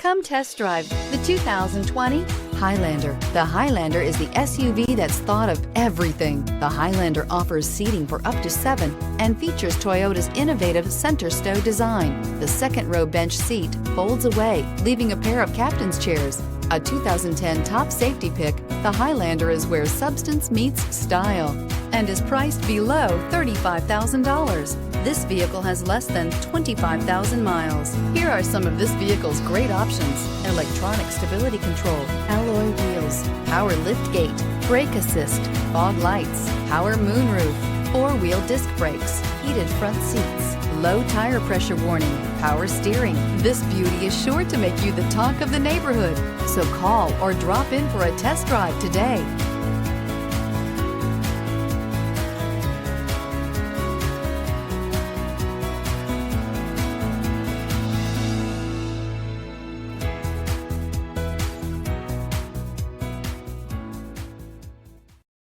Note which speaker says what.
Speaker 1: Come test drive the 2020 Highlander. The Highlander is the SUV that's thought of everything. The Highlander offers seating for up to 7 and features Toyota's innovative center stow design. The second row bench seat folds away, leaving a pair of captain's chairs. A 2010 top safety pick, the Highlander is where substance meets style and is priced below $35,000. This vehicle has less than 25,000 miles. Here are some of this vehicle's great options: electronic stability control, alloy wheels, power lift gate, brake assist, fog lights, power moonroof, 4-wheel disc brakes, heated front seats, low tire pressure warning, power steering. This beauty is sure to make you the talk of the neighborhood. So call or drop in for a test drive today.